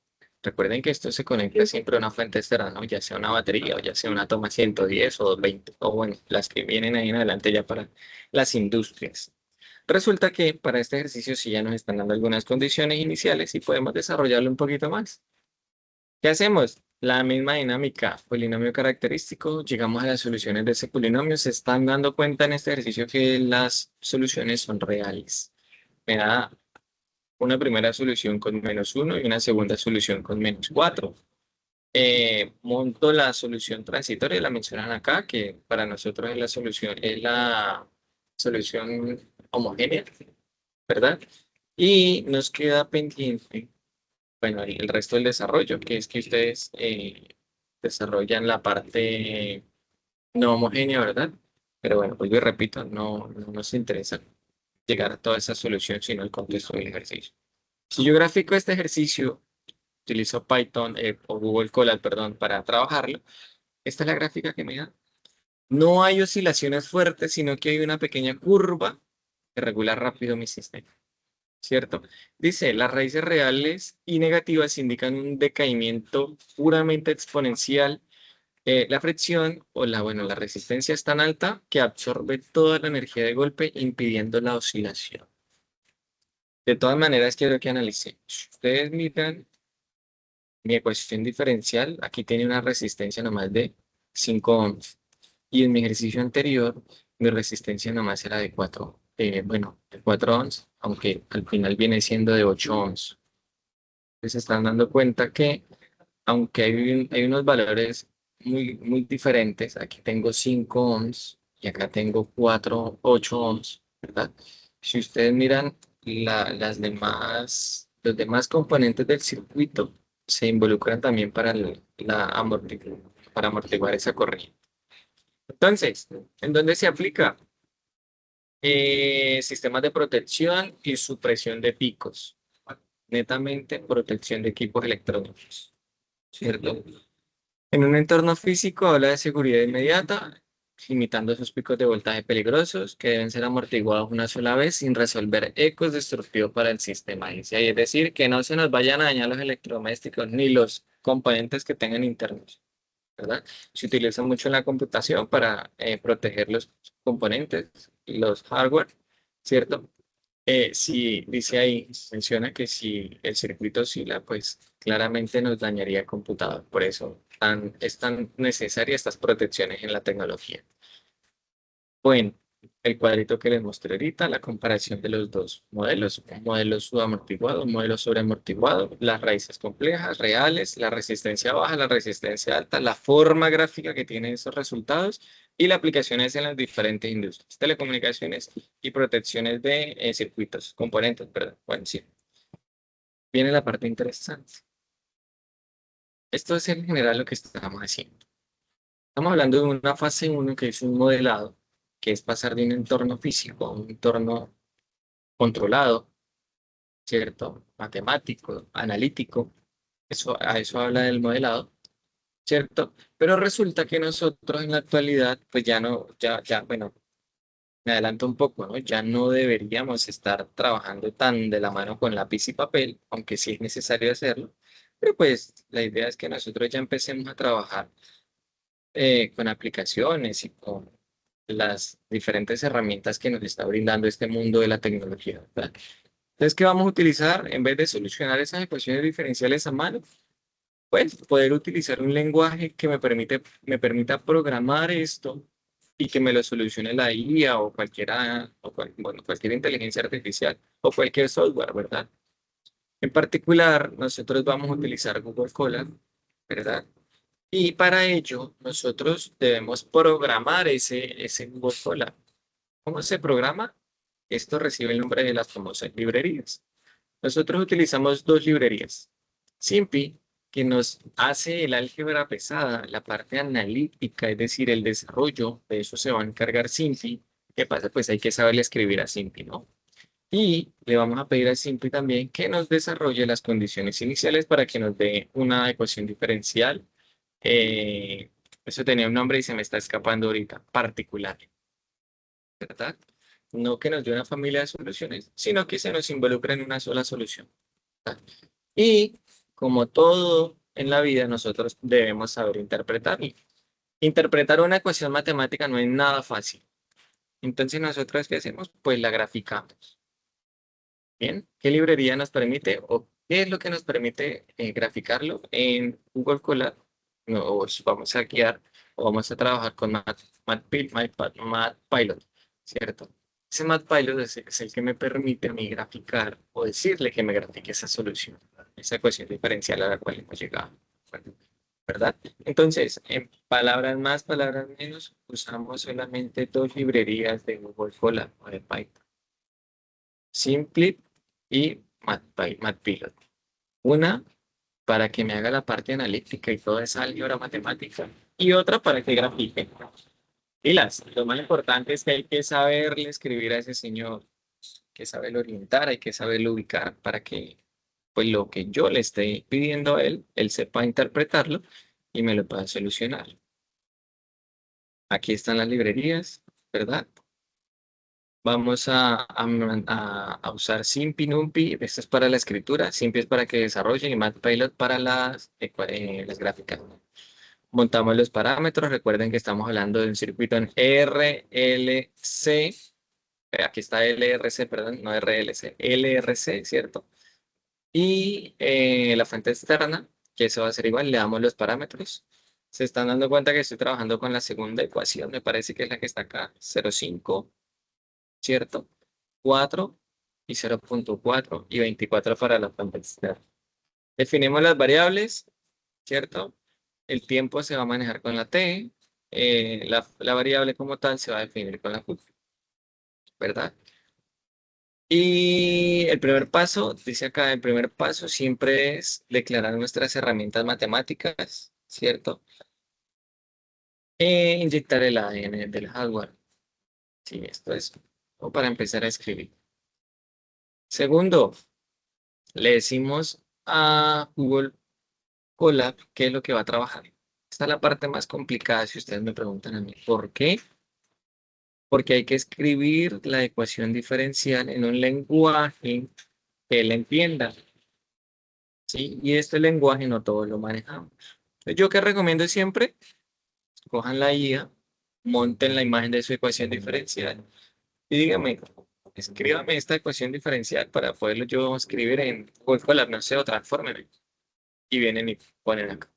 Recuerden que esto se conecta siempre a una fuente externa, ¿no? Ya sea una batería o ya sea una toma 110 o 220, o bueno, las que vienen ahí en adelante ya para las industrias. Resulta que para este ejercicio sí ya nos están dando algunas condiciones iniciales y podemos desarrollarlo un poquito más. ¿Qué hacemos? La misma dinámica, polinomio característico, llegamos a las soluciones de ese polinomio, se están dando cuenta en este ejercicio que las soluciones son reales. Me da una primera solución con -1 y una segunda solución con -4. Monto la solución transitoria, la mencionan acá, que para nosotros es la solución homogénea, ¿verdad? Y nos queda pendiente bueno, el resto del desarrollo, que es que ustedes desarrollan la parte no homogénea, ¿verdad? Pero bueno, pues yo repito, no nos interesa. llegar a toda esa solución, sino el contexto del ejercicio. Si yo grafico este ejercicio, utilizo Python o Google Colab, perdón, para trabajarlo, esta es la gráfica que me da. No hay oscilaciones fuertes, sino que hay una pequeña curva que regula rápido mi sistema, ¿cierto? Dice, las raíces reales y negativas indican un decaimiento puramente exponencial. La fricción o bueno, la resistencia es tan alta que absorbe toda la energía de golpe, impidiendo la oscilación. De todas maneras, quiero que analicen. Si ustedes miran mi ecuación diferencial, aquí tiene una resistencia nomás de 5 ohms. Y en mi ejercicio anterior, mi resistencia nomás era de 4, bueno, de 4 ohms, aunque al final viene siendo de 8 ohms. Entonces se están dando cuenta que, aunque hay unos valores muy diferentes, aquí tengo 5 ohms y acá tengo 8 ohms, ¿verdad? Si ustedes miran los demás componentes del circuito, se involucran también para, para amortiguar esa corriente. Entonces, ¿en dónde se aplica? Sistemas de protección y supresión de picos. Netamente protección de equipos electrónicos, ¿cierto? En un entorno físico habla de seguridad inmediata, limitando esos picos de voltaje peligrosos que deben ser amortiguados una sola vez sin resolver ecos destructivos para el sistema. Dice ahí, es decir, que no se nos vayan a dañar los electrodomésticos ni los componentes que tengan internos, ¿verdad? Se utiliza mucho en la computación para proteger los componentes, los hardware, ¿cierto? Si dice ahí, menciona que si el circuito oscila, pues claramente nos dañaría el computador. Por eso es tan necesaria estas protecciones en la tecnología. Bueno, el cuadrito que les mostré ahorita, la comparación de los dos modelos, un modelo subamortiguado, un modelo sobreamortiguado, las raíces complejas, reales, la resistencia baja, la resistencia alta, la forma gráfica que tienen esos resultados y las aplicaciones en las diferentes industrias, telecomunicaciones y protecciones de circuitos, componentes, perdón. Bueno, sí, viene la parte interesante. Esto es en general lo que estamos haciendo. Estamos hablando de una fase uno que es un modelado, que es pasar de un entorno físico a un entorno controlado, ¿cierto? Matemático, analítico. A eso habla del modelado, ¿cierto? Pero resulta que nosotros en la actualidad, pues ya no, bueno, me adelanto un poco, ¿no? Ya no deberíamos estar trabajando tan de la mano con lápiz y papel, aunque sí es necesario hacerlo. Pero pues la idea es que nosotros ya empecemos a trabajar con aplicaciones y con las diferentes herramientas que nos está brindando este mundo de la tecnología, ¿verdad? Entonces, ¿qué vamos a utilizar en vez de solucionar esas ecuaciones diferenciales a mano? Pues poder utilizar un lenguaje que me permita programar esto y que me lo solucione la IA o bueno, cualquier inteligencia artificial o cualquier software, ¿verdad? En particular, nosotros vamos a utilizar Google Colab, ¿verdad? Y para ello, nosotros debemos programar ese Google Colab. ¿Cómo se programa? Esto recibe el nombre de las famosas librerías. Nosotros utilizamos dos librerías. SIMPy, que nos hace el álgebra pesada, la parte analítica, es decir, el desarrollo, de eso se va a encargar SIMPy. ¿Qué pasa? Pues hay que saberle escribir a SIMPy, ¿no? Y le vamos a pedir a SIMPly también que nos desarrolle las condiciones iniciales para que nos dé una ecuación diferencial. Eso tenía un nombre y se me está escapando ahorita, particular, ¿verdad? No que nos dé una familia de soluciones, sino que se nos involucre en una sola solución. ¿Verdad? Y como todo en la vida, nosotros debemos saber interpretarlo. Interpretar una ecuación matemática no es nada fácil. Entonces, ¿nosotros qué hacemos? Pues la graficamos. Bien, ¿qué librería nos permite o qué es lo que nos permite graficarlo en Google Colab? Vamos a guiar o vamos a trabajar con Matpilot, ¿cierto? Ese Matpilot es el que me permite a mí graficar o decirle que me grafique esa solución, esa ecuación diferencial a la cual hemos llegado, ¿verdad? Entonces, en palabras más, palabras menos, usamos solamente dos librerías de Google Colab o de Python. Simply y Matpilot. Una para que me haga la parte analítica y toda esa álgebra matemática. Y otra para que grafique. Y lo más importante es que hay que saberle escribir a ese señor. que saberlo orientar, hay que saberlo ubicar para que pues lo que yo le esté pidiendo a él, él sepa interpretarlo y me lo pueda solucionar. Aquí están las librerías, ¿verdad? Vamos a usar Simpy, NumPy, esto es para la escritura, Simpy es para que desarrolle y Matpilot para las gráficas. Montamos los parámetros, recuerden que estamos hablando de un circuito en RLC, aquí está LRC, perdón, no RLC, LRC, ¿cierto? Y la fuente externa, que eso va a ser igual, le damos los parámetros. Se están dando cuenta que estoy trabajando con la segunda ecuación, me parece que es la que está acá, 0,5, ¿cierto? 4 y 0,4 y 24 para la fuente externa. Definimos las variables, ¿cierto? El tiempo se va a manejar con la t, la variable como tal se va a definir con la q, ¿verdad? Y el primer paso, dice acá, el primer paso siempre es declarar nuestras herramientas matemáticas, ¿cierto? E inyectar el ADN del hardware. Sí, esto es o para empezar a escribir. Segundo, le decimos a Google Colab qué es lo que va a trabajar. Esta es la parte más complicada si ustedes me preguntan a mí. ¿Por qué? Porque hay que escribir la ecuación diferencial en un lenguaje que él entienda. ¿Sí? Y este lenguaje no todos lo manejamos. Entonces, yo que recomiendo siempre, cojan la IA, monten la imagen de su ecuación diferencial y díganme, escríbame esta ecuación diferencial para poderlo yo escribir en Google Colab, no sé, o transfórmeme. Y vienen y ponen acá.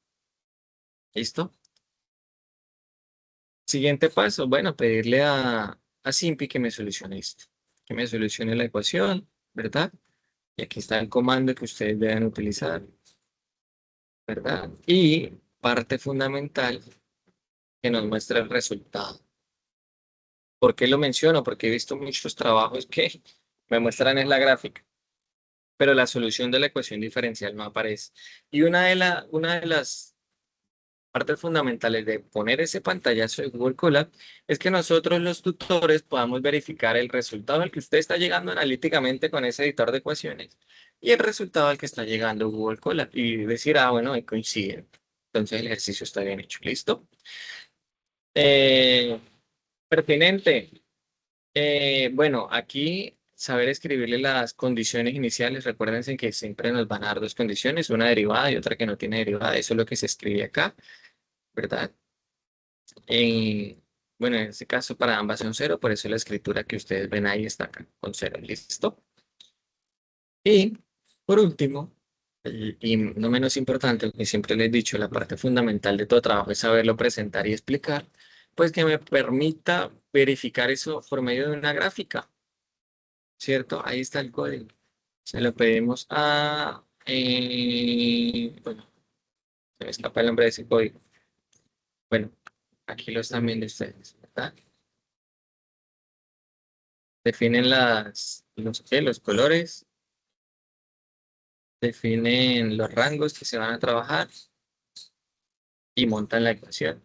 ¿Listo? Siguiente paso, bueno, pedirle a Simpi que me solucione esto, que me solucione la ecuación, ¿verdad? Y aquí está el comando que ustedes deben utilizar, ¿verdad? Y parte fundamental que nos muestra el resultado. ¿Por qué lo menciono? Porque he visto muchos trabajos que me muestran en la gráfica, pero la solución de la ecuación diferencial no aparece. Y una de las partes fundamentales de poner ese pantallazo de Google Colab es que nosotros los tutores podamos verificar el resultado al que usted está llegando analíticamente con ese editor de ecuaciones y el resultado al que está llegando Google Colab y decir, ah, bueno, ahí coinciden. Entonces el ejercicio está bien hecho. ¿Listo? Eh, pertinente. Bueno, aquí saber escribirle las condiciones iniciales. Recuérdense que siempre nos van a dar dos condiciones, una derivada y otra que no tiene derivada. Eso es lo que se escribe acá, ¿verdad? En, bueno, en este caso para ambas son cero, por eso la escritura que ustedes ven ahí está acá con cero. ¿Listo? Y por último, y no menos importante, que siempre les he dicho, la parte fundamental de todo trabajo es saberlo presentar y explicar, pues que me permita verificar eso por medio de una gráfica. ¿Cierto? Ahí está el código. Se lo pedimos bueno, se me escapa el nombre de ese código. Bueno, aquí lo están viendo ustedes, ¿verdad? Definen los colores, definen los rangos que se van a trabajar y montan la ecuación.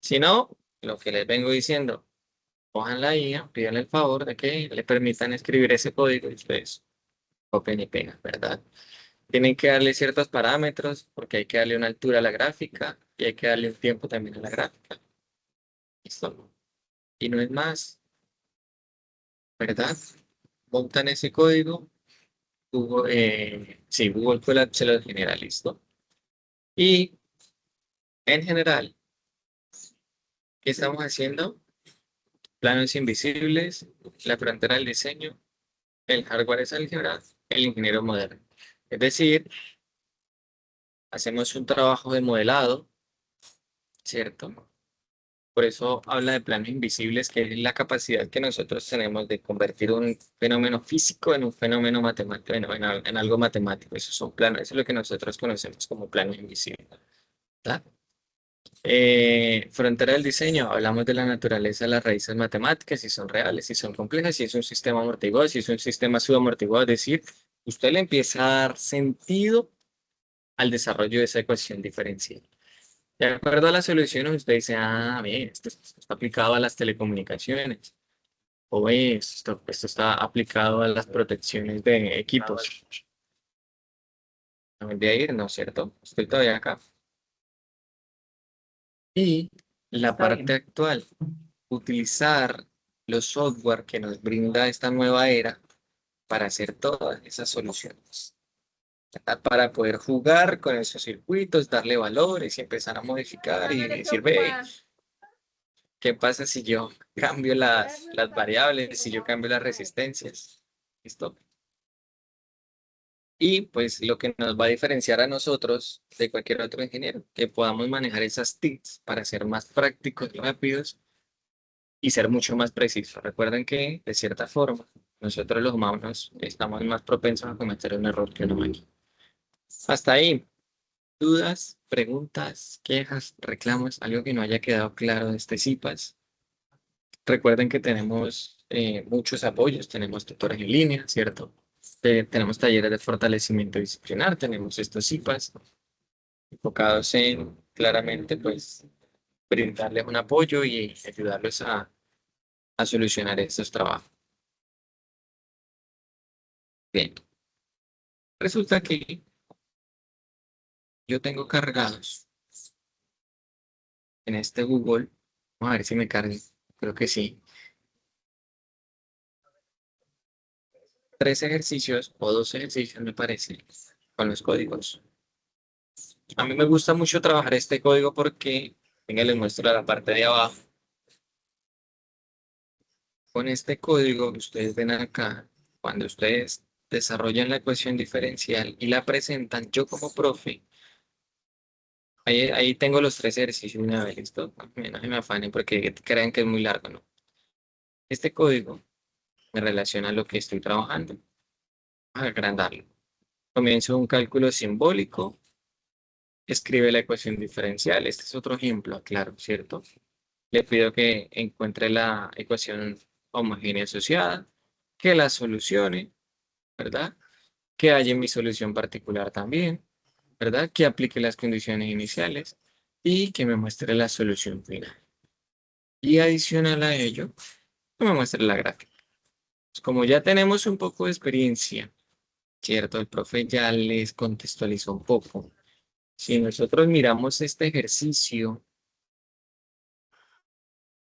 Si no, lo que les vengo diciendo, cojan la IA, pídanle el favor de que le permitan escribir ese código y ustedes copian y pegan, ¿verdad? Tienen que darle ciertos parámetros porque hay que darle una altura a la gráfica y hay que darle un tiempo también a la gráfica. ¿Listo? Y no es más, ¿verdad? Montan ese código, sí, Google Colab se lo genera, ¿listo? Y en general, ¿qué estamos haciendo? Planos invisibles, la frontera del diseño, el hardware es álgebra, el ingeniero moderno. Es decir, hacemos un trabajo de modelado, ¿cierto? Por eso habla de planos invisibles, que es la capacidad que nosotros tenemos de convertir un fenómeno físico en un fenómeno matemático, en algo matemático. Esos son planos, eso es lo que nosotros conocemos como planos invisibles. ¿Verdad? Frontera del diseño, hablamos de la naturaleza de las raíces matemáticas, si son reales, si son complejas, si es un sistema amortiguado, si es un sistema subamortiguado, es decir, usted le empieza a dar sentido al desarrollo de esa ecuación diferencial. De acuerdo a las soluciones, usted dice, ah, bien, esto está aplicado a las telecomunicaciones. O esto está aplicado a las protecciones de equipos. No me voy a ir, ¿no es cierto? Estoy todavía acá. Y la Está parte bien. actual, utilizar los software que nos brinda esta nueva era para hacer todas esas soluciones. Para poder jugar con esos circuitos, darle valores y empezar a modificar y decir, ve, ¿qué pasa si yo cambio las variables, si yo cambio las resistencias? ¿Listo? Y pues lo que nos va a diferenciar a nosotros de cualquier otro ingeniero, que podamos manejar esas TICs para ser más prácticos y rápidos y ser mucho más precisos. Recuerden que, de cierta forma, nosotros los humanos estamos más propensos a cometer un error que una máquina. Hasta ahí, dudas, preguntas, quejas, reclamos, algo que no haya quedado claro de este CIPAS. Recuerden que tenemos muchos apoyos, tenemos tutores en línea, ¿cierto? Tenemos talleres de fortalecimiento disciplinar, tenemos estos CIPAS enfocados en claramente, pues, brindarles un apoyo y ayudarlos a solucionar estos trabajos. Bien, resulta que yo tengo cargados en este Google, vamos a ver si me carga, creo que sí, 3 ejercicios o 2 ejercicios me parece, con los códigos. A mí me gusta mucho trabajar este código porque, venga, les muestro la parte de abajo. Con este código, ustedes ven acá, cuando ustedes desarrollan la ecuación diferencial y la presentan, yo como profe, ahí tengo los 3 ejercicios una vez, ¿listo? No se me afanen porque crean que es muy largo, ¿no? Este código me relaciona a lo que estoy trabajando. Vamos a agrandarlo. Comienzo un cálculo simbólico, escribe la ecuación diferencial. Este es otro ejemplo, claro, ¿cierto? Le pido que encuentre la ecuación homogénea asociada, que la solucione, ¿verdad? Que haya mi solución particular también, ¿verdad? Que aplique las condiciones iniciales y que me muestre la solución final. Y adicional a ello, que me muestre la gráfica. Pues como ya tenemos un poco de experiencia, ¿cierto? El profe ya les contextualizó un poco. Si nosotros miramos este ejercicio,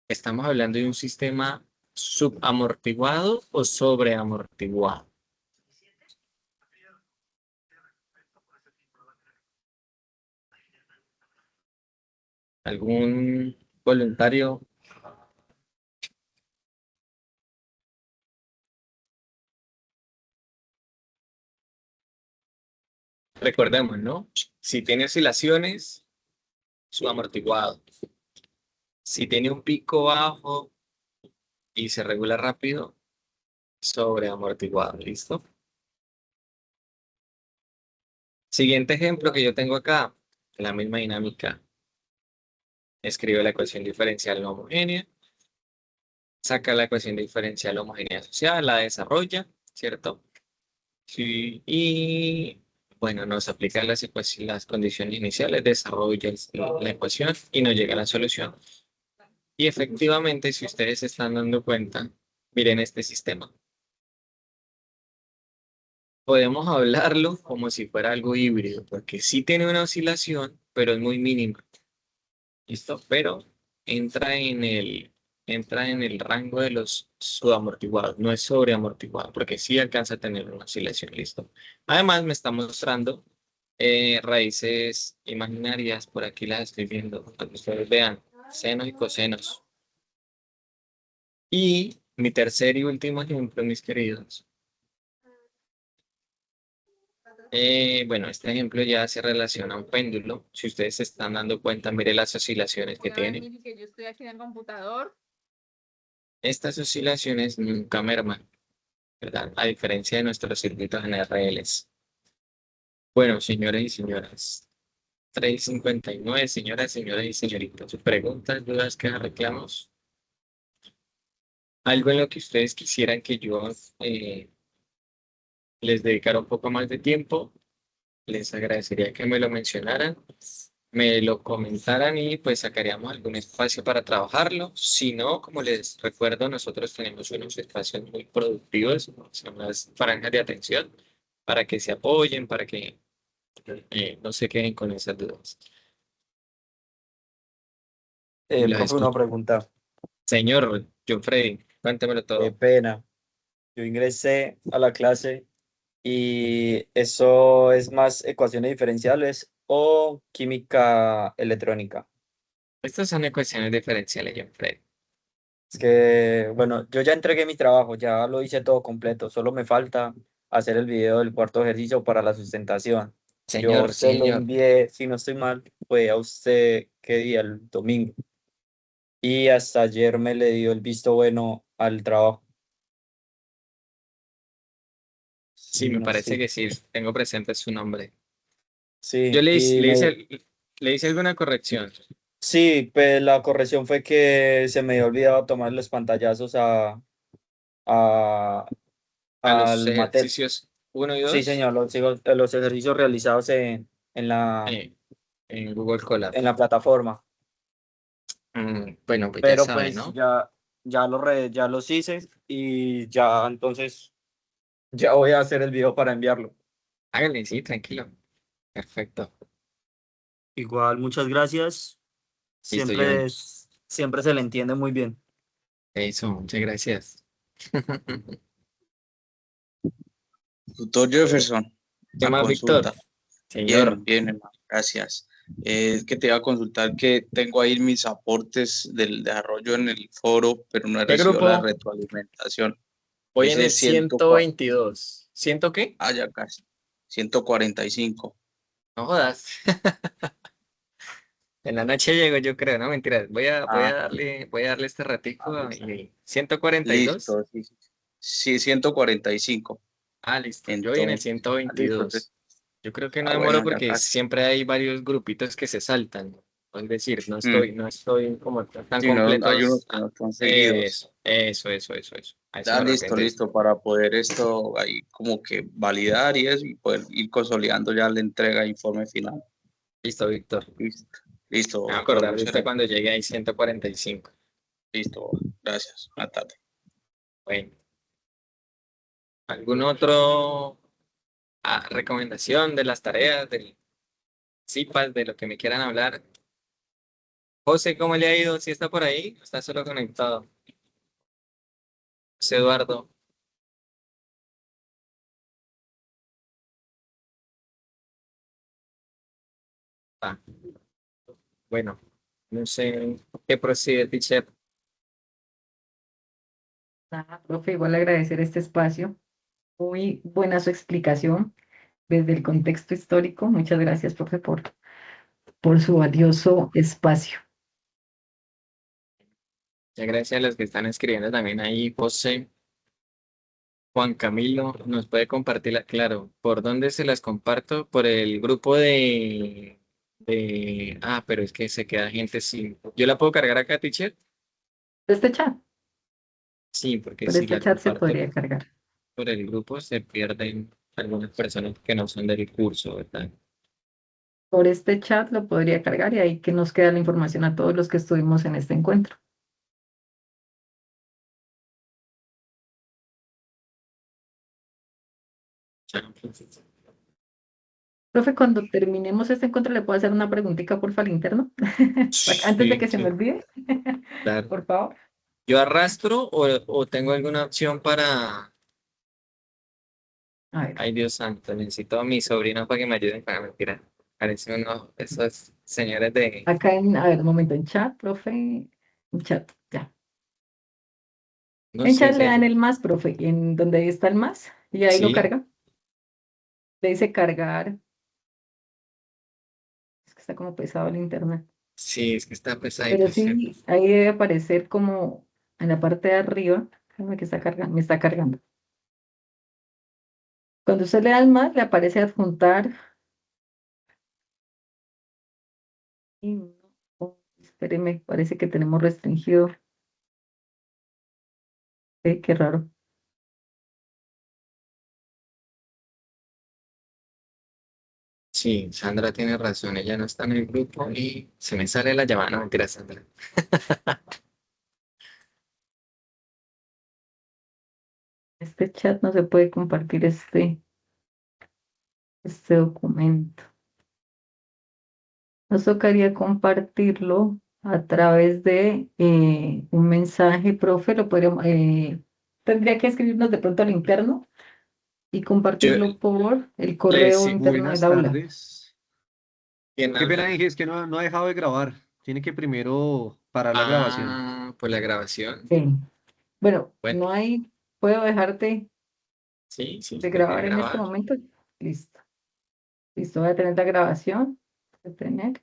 estamos hablando de un sistema subamortiguado o sobreamortiguado. ¿Algún voluntario? Recordemos, ¿no? Si tiene oscilaciones, subamortiguado. Si tiene un pico bajo y se regula rápido, sobreamortiguado. ¿Listo? Siguiente ejemplo que yo tengo acá, la misma dinámica. Escribe la ecuación diferencial no homogénea, saca la ecuación diferencial homogénea asociada, la desarrolla, ¿cierto? Sí, y bueno, nos aplica las condiciones iniciales, desarrolla la ecuación y nos llega a la solución. Y efectivamente, si ustedes se están dando cuenta, miren este sistema. Podemos hablarlo como si fuera algo híbrido, porque sí tiene una oscilación, pero es muy mínima. ¿Listo? Pero entra en entra en el rango de los subamortiguados, no es sobreamortiguado, porque sí alcanza a tener una oscilación. ¿Listo? Además, me está mostrando raíces imaginarias, por aquí las estoy viendo, para que ustedes vean, senos y cosenos. Y mi tercer y último ejemplo, mis queridos. Bueno, este ejemplo ya se relaciona a un péndulo. Si ustedes se están dando cuenta, mire las oscilaciones que Voy a ver, tiene. Mili, que yo estoy aquí en el computador. Estas oscilaciones nunca merman, ¿verdad? A diferencia de nuestros circuitos en RLs. Bueno, señores y señoras, 3:59, señoras, señores y señoritas. Preguntas, dudas, quejas, reclamos. Algo en lo que ustedes quisieran que yo les dedicara un poco más de tiempo, les agradecería que me lo mencionaran. me lo comentaran y pues sacaríamos algún espacio para trabajarlo. Si no, como les recuerdo, nosotros tenemos unos espacios muy productivos, son las franjas de atención, para que se apoyen, para que no se queden con esas dudas. Y los Profe, una escucho. pregunta. Señor John Freddy, cuéntemelo Qué todo. pena. Yo ingresé a la clase y eso es más ecuaciones diferenciales o química electrónica. Estas son ecuaciones diferenciales, John Freddy. Es que, bueno, yo ya entregué mi trabajo, ya lo hice todo completo, solo me falta hacer el video del cuarto ejercicio para la sustentación. Yo Señor, se sí, lo señor. envié, si no estoy mal, fue a usted, ¿qué día? El domingo. Y hasta ayer me le dio el visto bueno al trabajo. Sí, Sí, me no parece estoy. que sí, tengo presente su nombre. Yo Sí, y le hice alguna corrección. sí, pues la corrección fue que se me había olvidado tomar los pantallazos a, A los al material. ejercicios uno y Sí, 2 señor, los ejercicios realizados eh, en Google Colab. en la plataforma. Bueno, pues ya Pero sabe, pues ¿no? ya los hice y ya entonces ya voy a hacer el video para enviarlo. Hágale, sí, tranquilo. Perfecto. Igual, muchas gracias. Listo, John. Siempre se le entiende muy bien. Eso, muchas gracias. Doctor Jefferson, ¿Qué una más, Víctor? consulta. Señor. Bien, bien, hermano, gracias. Es que te iba a consultar que tengo ahí mis aportes del desarrollo en el foro, pero no he ¿Qué recibido la grupo? retroalimentación. Voy en Ese el 122. ¿Ciento qué? ya casi, 145. No jodas. En la noche llego, yo creo, no mentiras. Ah, Voy a darle este ratico listo. y 142. Listo, sí, sí, sí, 145. Ah, listo. Yo voy en el Entonces, listo. 122. Yo creo que no demoro Bueno, ya porque casi. siempre hay varios grupitos que se saltan. Es decir, Mm, no estoy como tan sí, no, hay unos completos. que no están seguidos. Eso. A eso Ya me listo, refiero. listo, para poder esto ahí como que validar y eso y poder ir consolidando ya la entrega de informe final. Listo, Víctor. Listo, listo, Me voy a doctor, acordar de muchas usted gracias. cuando llegue ahí 145. Listo, gracias. Buenas tardes. Bueno, ¿algún otro recomendación de las tareas, del CIPAS, de lo que me quieran hablar? José, ¿cómo le ha ido? ¿Sí está por ahí? ¿Está solo conectado? José Eduardo. Ah, bueno, no sé qué procede, teacher. Nada, profe, igual agradecer este espacio. Muy buena su explicación desde el contexto histórico. Muchas gracias, profe, por su valioso espacio. Muchas gracias a los que están escribiendo también ahí, José. Juan Camilo, nos puede compartirla, claro. ¿Por dónde se las comparto? Por el grupo pero es que se queda gente sin. ¿Yo la puedo cargar acá, teacher? Este chat, Sí, porque por si este la chat se comparto podría cargar. por el grupo se pierden algunas personas que no son del curso, ¿verdad? Por este chat lo podría cargar y ahí que nos queda la información a todos los que estuvimos en este encuentro. Profe, cuando terminemos este encuentro, ¿le puedo hacer una preguntita, porfa, al interno? Antes de Sí, que se me sí, olvide, claro. por favor. ¿Yo arrastro o tengo alguna opción para... A ver, Ay, Dios santo, necesito a mi sobrino para que me ayuden para mentir. Parece uno de esos señores de... acá a ver, un momento, en chat, profe, en chat, ya. No En sé chat si le dan hay... el más, profe, en donde está el más, y ahí lo Sí, carga. Le dice cargar, es que está como pesado el internet. sí, es que está Pero pesadito, ¿cierto? sí, ahí debe aparecer como en la parte de arriba, déjame que está cargando, me está cargando. Cuando usted le da el más, le aparece adjuntar. Y no, oh, espéreme, parece que tenemos restringido. Qué raro. Sí, Sí, Sandra tiene razón, ella no está en el grupo y se me sale la llamada, no mentira, Sandra. Este chat no se puede compartir este documento. Nos tocaría compartirlo a través de un mensaje, profe, lo podríamos, tendría que escribirnos de pronto al interno y Yo, compartirlo por el correo sí, interno del Buenas aula. tardes. ¿quién Qué pena, habla? Inge, es que no ha dejado de grabar. Tiene que primero parar la grabación. Pues la grabación. Bueno, Bueno, no hay, puedo dejarte sí, sí, de deje de grabar en este grabar. momento. Listo. Listo, voy a tener la grabación. Voy a tener.